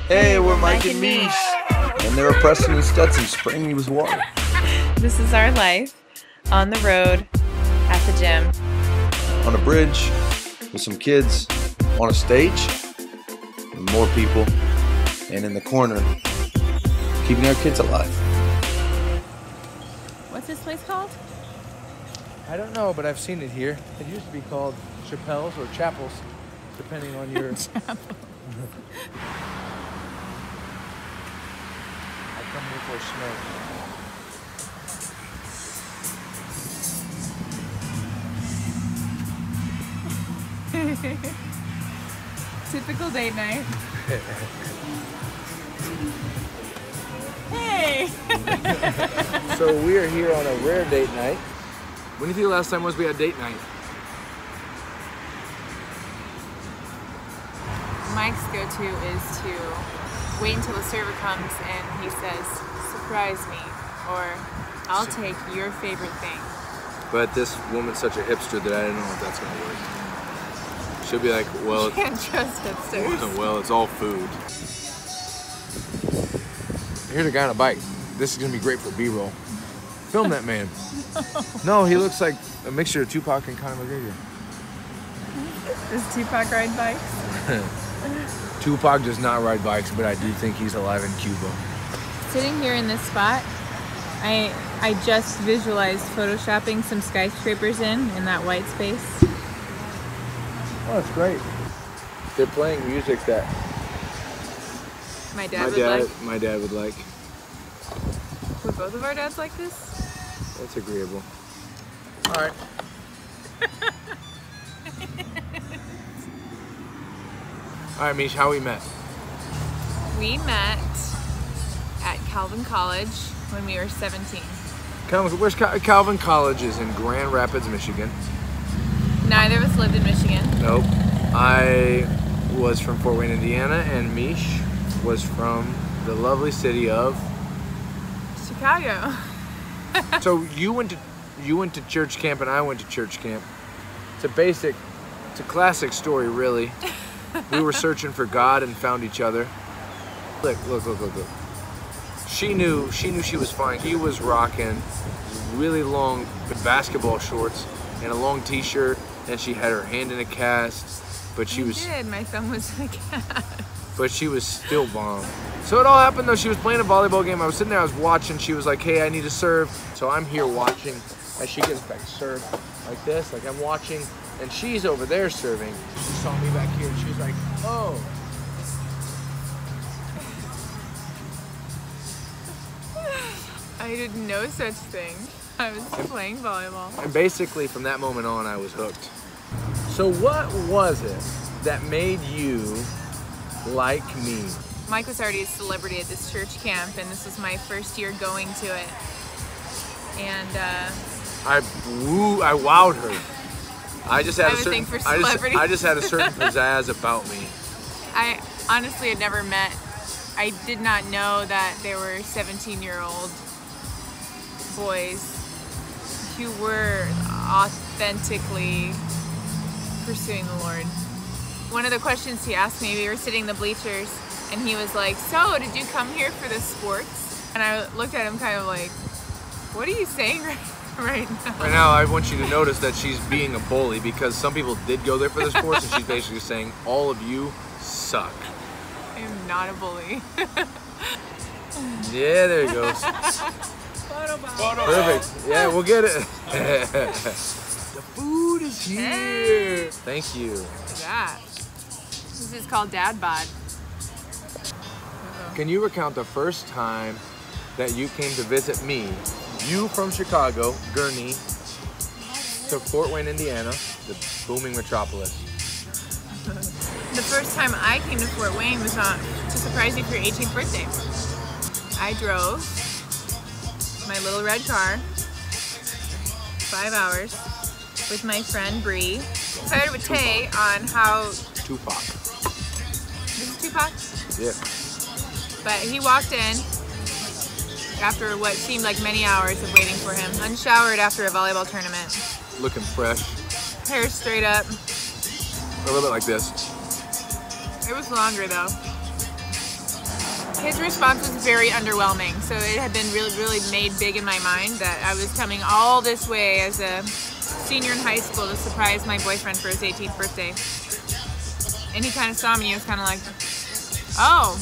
Hey, we're Mike and Meesh. And they were Preston and Stetson spraying me with water. This is our life on the road, at the gym, On a bridge, with some kids, on a stage, with more people, and in the corner, keeping our kids alive. What's this place called? I don't know, but I've seen it here. It used to be called chapels or chapels, depending on your... I come here for a smoke. Typical date night. Hey! So we are here on a rare date night. When do you think the last time was we had date night? Mike's go-to is to wait until the server comes and he says, surprise me, or I'll take your favorite thing. But this woman's such a hipster that I don't know if that's gonna work. She'll be like, well, You can't trust hipsters. well, it's all food. Here's a guy on a bike. This is gonna be great for B-roll. Film that man. No, he looks like a mixture of Tupac and Conor McGregor. Does Tupac ride bikes? Tupac does not ride bikes, but I do think he's alive in Cuba. Sitting here in this spot, I just visualized photoshopping some skyscrapers in that white space. Oh, that's great. They're playing music that My dad would like. Would both of our dads like this? That's agreeable. All right. All right, Meesh, how we met? We met at Calvin College when we were 17. Where's Calvin College? Is in Grand Rapids, Michigan. Neither of us lived in Michigan. Nope. I was from Fort Wayne, Indiana, and Meesh was from the lovely city of Chicago. So you went to church camp and I went to church camp. It's a classic story, really. We were searching for God and found each other. Look. She knew she was fine. He was rocking really long basketball shorts and a long t-shirt, and she had her hand in a cast, but she was... My thumb was in a cast. But she was still bomb. So it all happened though. She was playing a volleyball game. I was sitting there, I was watching. She was like, hey, I need to serve. So I'm here watching as she gets back to serve like this, like I'm watching, and she's over there serving. She saw me back here and she was like, oh. I did no such thing. I was playing volleyball. And basically from that moment on, I was hooked. So what was it that made you like me? Mike was already a celebrity at this church camp, and this was my first year going to it. And I wowed her. I just had I just had a certain pizzazz about me. I honestly had never met. I did not know that there were 17-year-old boys who were authentically pursuing the Lord. One of the questions he asked me, we were sitting in the bleachers, and he was like, so did you come here for the sports? And I looked at him kind of like, what are you saying right now? Right now, I want you to notice that she's being a bully, because some people did go there for the sports, and she's basically saying, all of you suck. I am not a bully. Yeah, there he goes. Perfect. Yeah, we'll get it. The food is here. Hey. Thank you. Look at that. This is called Dad Bod. Can you recount the first time that you came to visit me? You from Chicago, Gurney, to Fort Wayne, Indiana, the booming metropolis. The first time I came to Fort Wayne was to surprise you for your 18th birthday. I drove my little red car 5 hours with my friend Bree. Started with Tay on how... Tupac. This is Tupac? Yeah. But he walked in after what seemed like many hours of waiting for him, unshowered after a volleyball tournament. Looking fresh. Hair straight up. A little bit like this. It was longer though. His response was very underwhelming, so it had been really made big in my mind that I was coming all this way as a senior in high school to surprise my boyfriend for his 18th birthday. And he kind of saw me and he was kind of like, oh,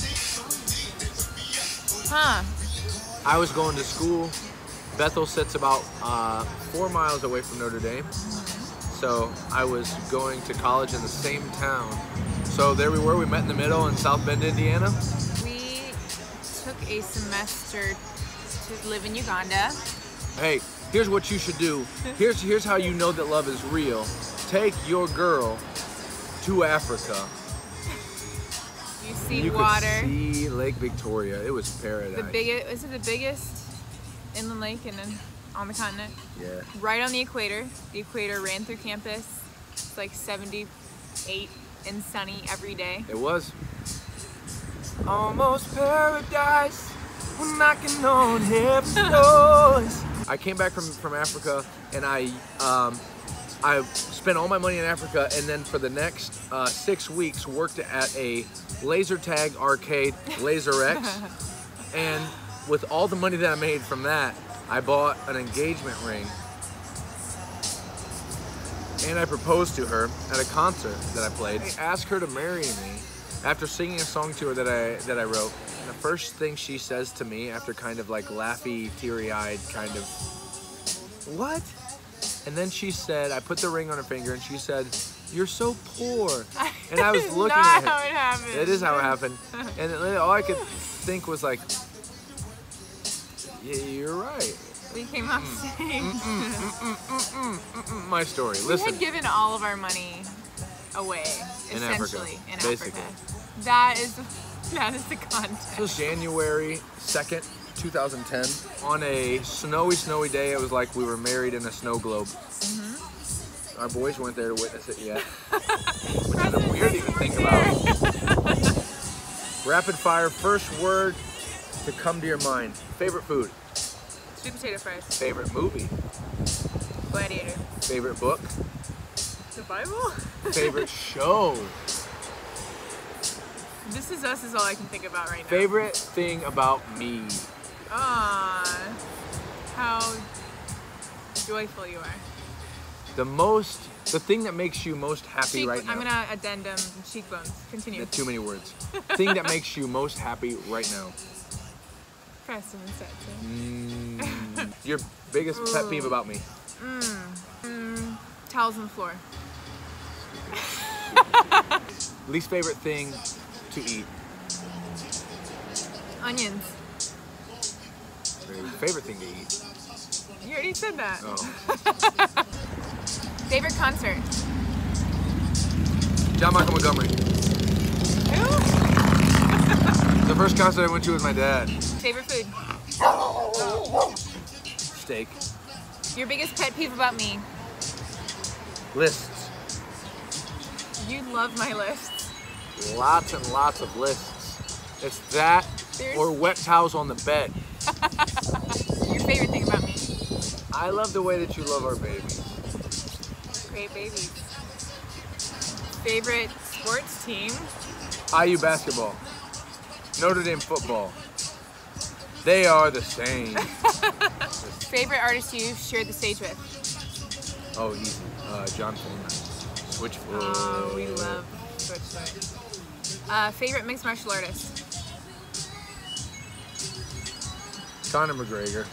huh. I was going to school. Bethel sits about 4 miles away from Notre Dame. So I was going to college in the same town. So there we were, we met in the middle in South Bend, Indiana. We took a semester to live in Uganda. Hey, here's what you should do. Here's how you know that love is real. Take your girl to Africa. You see You water. could see Lake Victoria. It was paradise. Is it the biggest inland lake on the continent? Yeah. Right on the equator. The equator ran through campus. It's like 78 and sunny every day. It was. Almost paradise. We're knocking on heaven's doors. I came back from Africa and I spent all my money in Africa, and then for the next 6 weeks worked at a laser tag arcade, Laser X. And with all the money that I made from that, I bought an engagement ring. And I proposed to her at a concert that I played. I asked her to marry me after singing a song to her that I wrote. And the first thing she says to me, after kind of like laughy, teary-eyed kind of, what? And then she said, I put the ring on her finger and she said, you're so poor. And I was looking at her. Not how it happened. It is how it happened. And all I could think was like, yeah, you're right. We came off stage. My story. We Listen. had given all of our money away, In essentially, Africa, in basically. Africa. That is the context. It was January 2nd, 2010. On a snowy day, it was like we were married in a snow globe. Mm-hmm. Our boys weren't there to witness it yet. Which is weird to even think about. Rapid fire, first word to come to your mind. Favorite food? Sweet potato fries. Favorite movie? Gladiator. Favorite book? The Bible? Favorite show? This Is Us is all I can think about right now. Favorite thing about me? Ah, how joyful you are. The thing that makes you most happy right now. I'm gonna addendum cheekbones. Continue. Too many words. Thing that makes you most happy right now. Preston and Stetson. Your biggest pet peeve about me? Towels on the floor. Least favorite thing to eat? Onions. Favorite thing to eat? You already said that. Oh. Favorite concert? John Michael Montgomery. Who? The first concert I went to with my dad. Favorite food? Steak. Your biggest pet peeve about me? Lists. You love my lists. Lots and lots of lists. It's that or wet towels on the bed. Your favorite thing about me? I love the way that you love our babies. Great babies. Favorite sports team? IU basketball. Notre Dame football. They are the same. Favorite artist you shared the stage with? Oh, easy. John Foreman. Switchfoot. Oh, we love Switchfoot. Favorite mixed martial artist? Conor McGregor.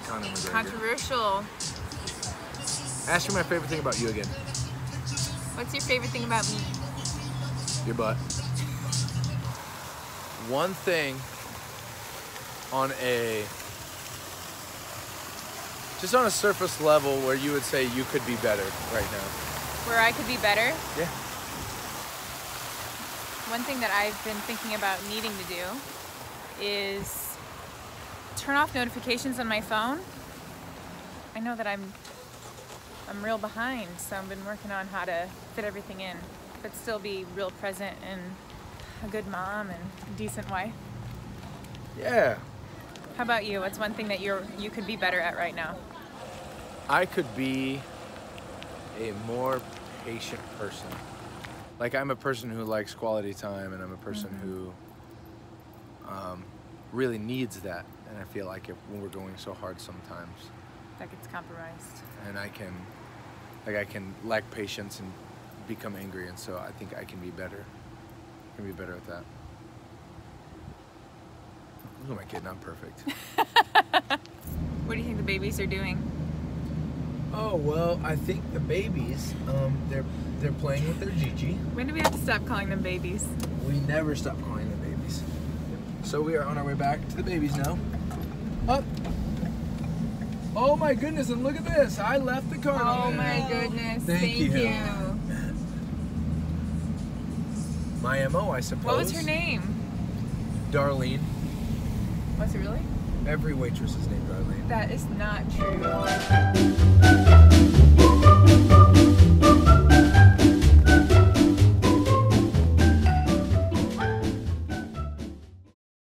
Conor McGregor. Controversial. Ask me my favorite thing about you again. What's your favorite thing about me? Your butt. One thing on just on a surface level where you would say you could be better right now. Where I could be better? Yeah. One thing that I've been thinking about needing to do is turn off notifications on my phone. I know that I'm real behind, so I've been working on how to fit everything in, but still be real present and a good mom and a decent wife. Yeah. How about you? What's one thing that you could be better at right now? I could be a more patient person. Like, I'm a person who likes quality time, and I'm a person who really needs that, and I feel like when we're going so hard sometimes, That gets compromised. and I can lack patience and become angry, and so I think I can be better. I can be better at that. Look at my kid, not perfect. What do you think the babies are doing? Oh well, I think the babies, they're playing with their Gigi. When do we have to stop calling them babies? We never stop calling them babies. So we are on our way back to the babies now. Up. Oh my goodness, and look at this. I left the card on Oh there. my goodness. Thank you. you. My MO, I suppose. What was her name? Darlene. Was it really? Every waitress is named Darlene. That is not true.